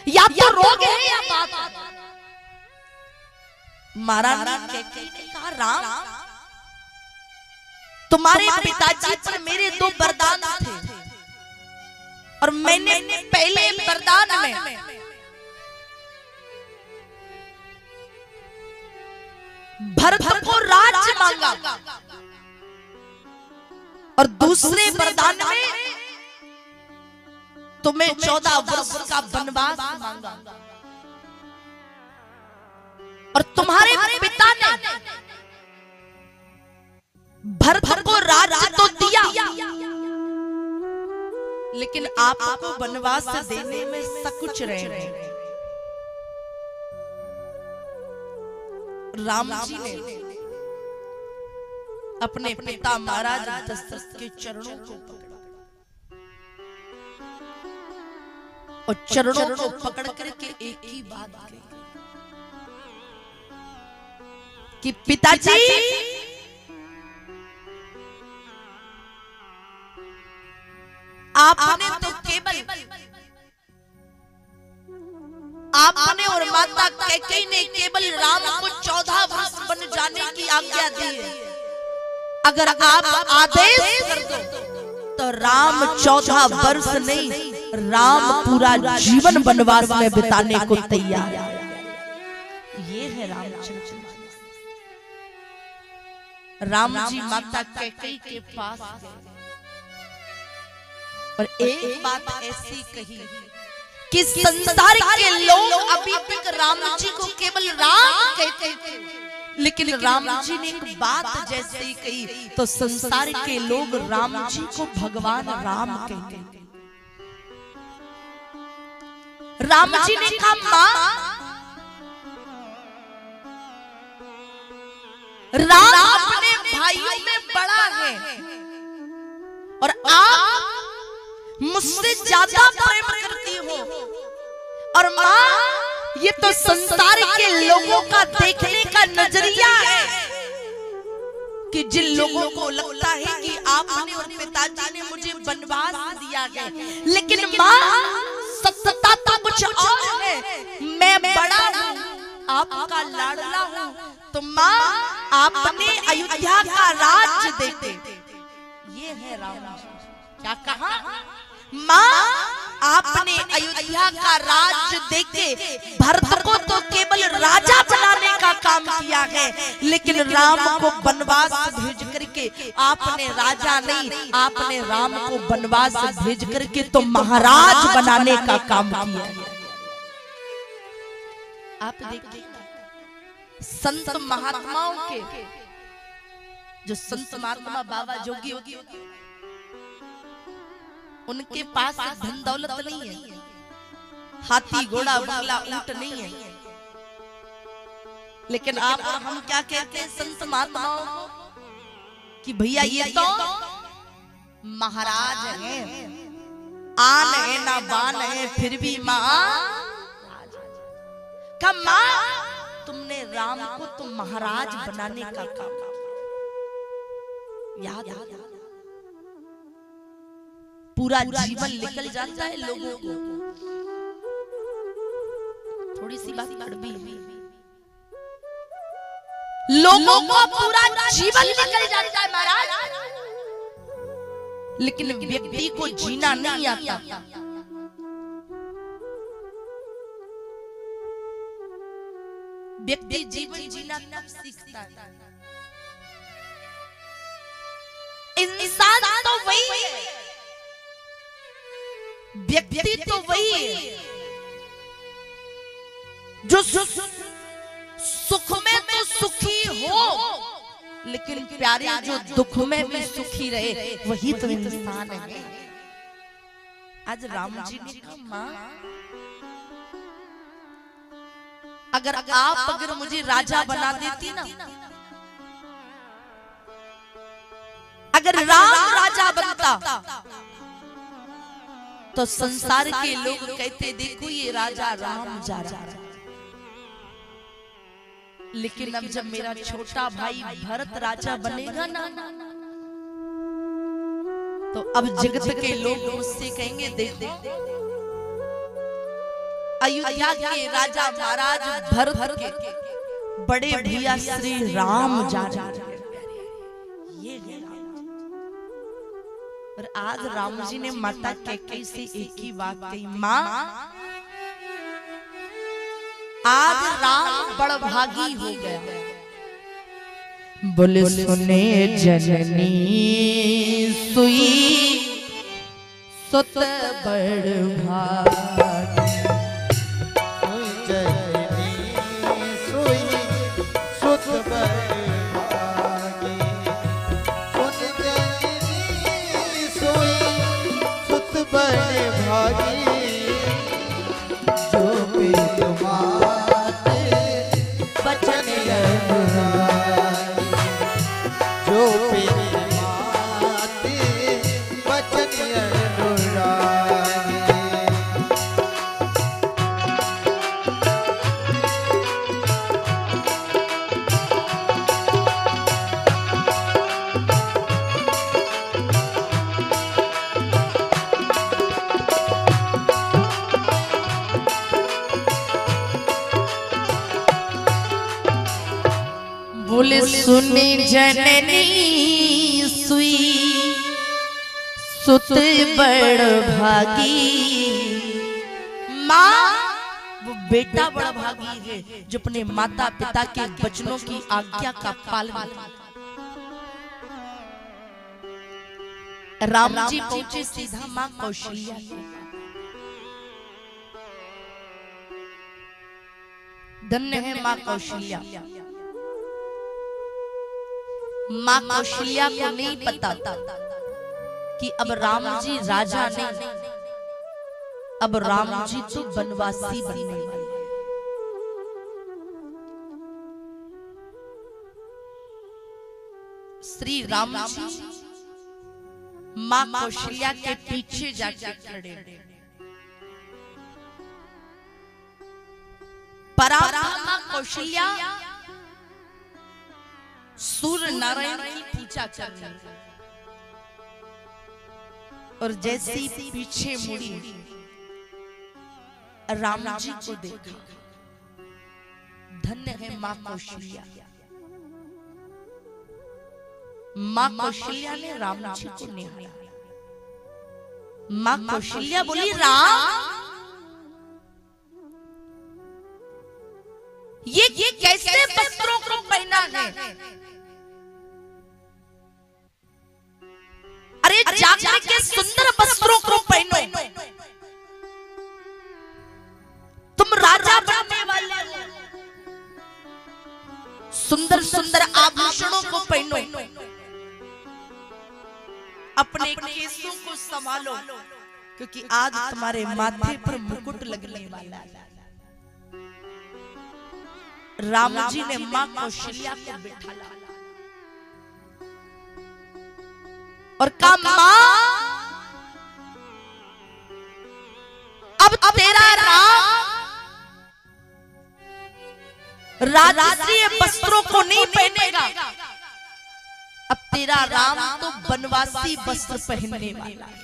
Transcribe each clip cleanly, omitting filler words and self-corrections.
या तो रोग है या बात। महारानी कैकेयी ने कहा राम तुम्हारे पिताजी पर मेरे 2 वरदान थे और मैंने पहले वरदान में भरत को राज्य मांगा और दूसरे वरदान में तुम्हें 14 वर्ष का वनवास मांगा। और तुम्हारे पिता ने भरत को राज्य तो दिया लेकिन आपको वनवास देने में सकुच रहे। राम जी ने अपने पिता महाराज दशरथ के चरणों को पकड़ा और चरणों को पकड़ करके एक ही बात कही कि पिताजी आपने तो केवल आपने और माता कैकेयी ने केवल राम को 14 वर्ष बन जाने की आज्ञा दी है। अगर आप आदेश कर दो तो राम 14 वर्ष नहीं राम पूरा जीवन वनवास में बिताने को तैयार है। ये है रामचंद्र। राम जी माता कैकेयी के पास गए और एक बात ऐसी कही कि संसार के लोग अभी तक राम जी को केवल राम कहते थे लेकिन राम जी ने एक बात जैसे ही कही तो संसार के लोग राम जी को भगवान राम कहते थे। राम जी ने कहा मां राम अपने भाइयों में बड़ा है और आप मुझसे ज्यादा प्रेम करती हो और मां ये तो संसार के लोगों का देखने का नजरिया है कि जिन लोगों को लगता है कि आपने और पिताजी ने मुझे वनवास दिया गया लेकिन मां सत्यता तो कुछ और है। मैं बड़ा हूं आपका लाडला हूं तो मां आपने अयोध्या का राज्य देते। ये है राम क्या कहा मां आपने अयोध्या का राज्य देके भरत को तो केवल राजा बनाने का काम किया है लेकिन राम को वनवास भेज करके आपने राजा नहीं आपने राम को वनवास भेज करके तो महाराज बनाने का काम किया है। आप देखिए संत महात्माओं के जो संत महात्मा बाबा जोगी होगी उनके पास धन दौलत नहीं है हाथी घोड़ा बंगला ऊंट नहीं है लेकिन आप और हम क्या कहते हैं संत महात्माओं कि भैया ये तो महाराज हैं आन है ना बान है फिर भी मां का मां तुमने राम को तो महाराज बनाने का काम याद पूरा जीवन निकल जाता है लोगों को। थोड़ी सी बात कड़वी लोगों को पूरा जीवन निकल जाता है महाराज लेकिन व्यक्ति को जीना नहीं आता। व्यक्ति जीवन जीना तब सीखता है। इंसान तो वही है व्यक्ति तो वही है जो सुख में तो सुखी हो लेकिन प्यारे जो दुख में भी सुखी रहे वही तो इंसान है। आज राम जी ने कहा मां अगर मुझे राजा बना देती ना अगर राम राजा बनता तो संसार के लोग कहते देखो ये राजा राम जा रहा है लेकिन अब जब मेरा छोटा भाई भरत राजा बनेगा ना तो अब जगत के लोग मुझसे कहेंगे देख अयोध्या के राजा महाराज भरत के बड़े भैया श्री राम जा रहे हैं। ये और आज राम जी ने माता कैकेयी से एक ही बात कही, माँ आज राम बड़ भागी हो गया। बोले सुने जननी सुई सुत बड़ भागी, जननी सुई सुत बड़ भागी, सुन जननी सुई सुत बड़ भागी, जो पित मात बचन अनुरागी, जो पित मात बचन अनुरागी। बोले सुने जननी सुई सुत बड़ भागी, माँ वो बेटा बड़ा भागी है जो अपने माता पिता के वचनों की आज्ञा का पालन। राम जी पहुंचे सीधा माँ कौशल्या के। धन्य है माँ कौशल्या। माँ कौशल्या को नहीं पता कि अब राम जी राजा नहीं, अब राम जी तो वनवासी बनने वाले। श्री राम जी माँ कौशल्या के पीछे जाके खड़े। परात्मा कौशल्या सूर्य नारायण की पूजा कर रही और जैसे ही पीछे मुड़ी राम जी को देखा। धन्य है माँ कौशल्या। माँ कौशल्या ने राम जी को निहारा। माँ कौशल्या बोली, राम ये कैसे वस्त्रों को पहना है? अरे जाकर के सुंदर वस्त्रों को पहनो, तुम राजा बनने वाले हो। सुंदर सुंदर आभूषणों को पहनो, अपने केसों को संभालो, क्योंकि आज तुम्हारे माथे पर मुकुट लगने वाला है। राम जी ने माँ कौशल्या को बिठाया और कहा, माँ अब तेरा राम राजसीय वस्त्रों को नहीं पहनेगा, अब तेरा राम तो वनवासी वस्त्र पहनने वाला है।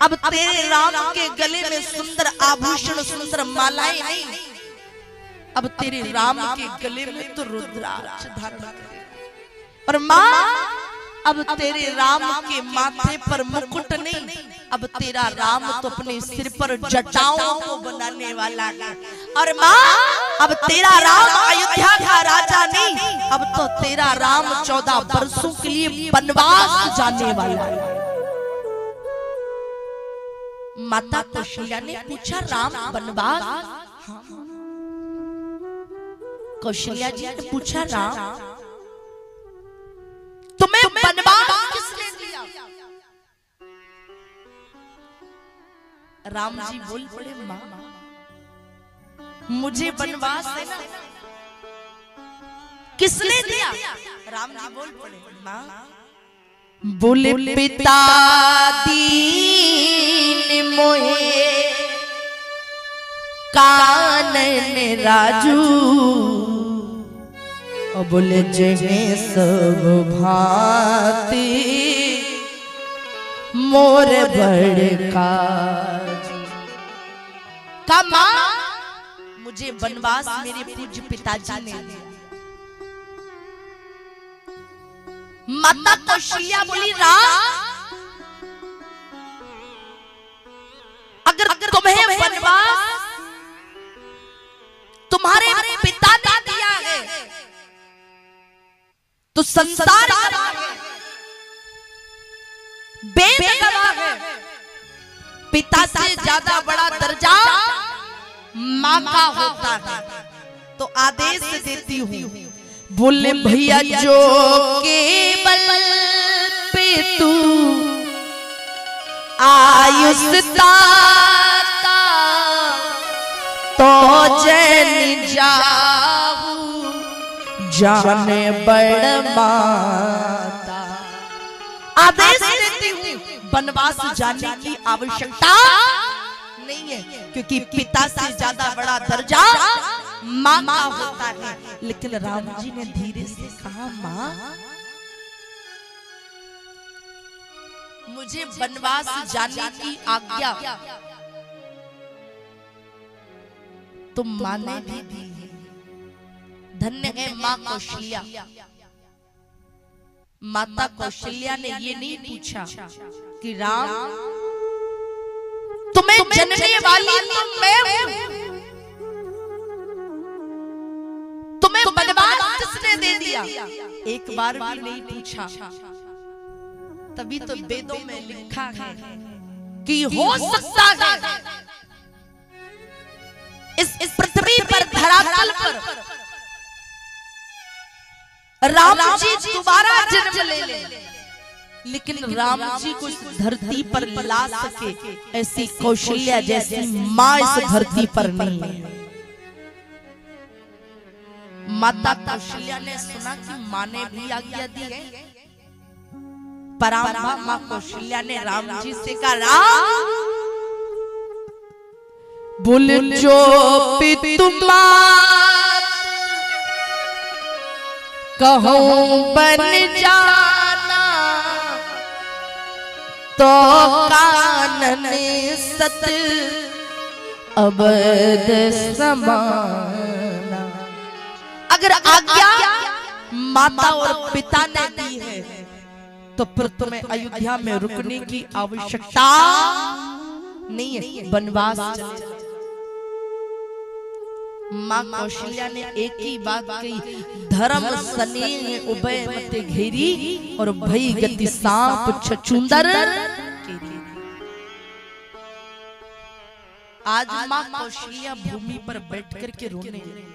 अब तेरे राम के गले में सुंदर आभूषण सुंदर मालाएं नहीं, अब तेरे राम के गले में तो रुद्राक्ष धारण करेगा। और माँ अब तेरे राम के माथे पर मुकुट नहीं, अब तेरा राम तो अपने सिर पर जटाओं को बनाने वाला है। और माँ अब तेरा राम अयोध्या का राजा नहीं, अब तो तेरा राम 14 वर्षों के लिए वनवास जाने वाला है। माता कौशल्या ने पूछा, राम वनवास? हाँ। कौशल्या जी ने पूछा, राम तुम्हें वनवास किसने दिया? राम जी बोल पड़े, माँ मुझे वनवास है ना, किसने दिया? राम जी बोल पड़े, माँ बोले पिता दीन मोहे कानन राजू, बोले जगे सब भांति मोर बड़ काज। मां मुझे वनवास मेरे पूज्य पिताजी ने दिया। माता कौशल्या बोली राम अगर तुम्हें वनवास तुम्हारे पिता ने दिया है तो संसार गवाह है, वेद गवाह है, पिता से ज्यादा बड़ा दर्जा मां का होता है। तो आदेश देती हूं, बोले भैया जो केवल पे तू आयुष दाता तो जन जाऊं जाने बड़ माता। आदेश देती हूं, वनवास जाने की आवश्यकता नहीं है, क्योंकि पिता से ज्यादा बड़ा दर्जा मां का होता है। लेकिन राम जी ने धीरे से कहा, मां मुझे वनवास जाने की आज्ञा तुम मां ने भी दी है। धन्य है मां कौशल्या। माता कौशल्या ने ये नहीं पूछा कि राम तुम्हें जनने वाली तो मैं हूं, तुम्हें वनवास किसने दे दिया, एक बार भी नहीं पूछा। तभी तो वेदों में लिखा है कि हो सकता है इस पृथ्वी पर धरातल पर राम जी दोबारा जन्म ले ले, लेकिन राम जी को इस धरती पर ला सके ऐसी कौशल्या जैसी मां इस धरती पर नहीं है। माता कौशल्या ने सुना कि मां ने भी आज्ञा दी है। परांबा मां कौशल्या ने राम जी से कहा, राम बोल जो पितुमा कहूं बन जाना तो कानन सत अबद समाना। अगर आज्ञा माता और पिता ने दी है तो फिर तुम्हें अयोध्या में रुकने की आवश्यकता नहीं है, वनवास चले। मां कौशल्या ने एक ही बात कही, धर्म स्नेह उभय मते घेरी और भई गति सांप छछुंदर। आज मां कौशल्या भूमि पर बैठ कर के रोने लगी।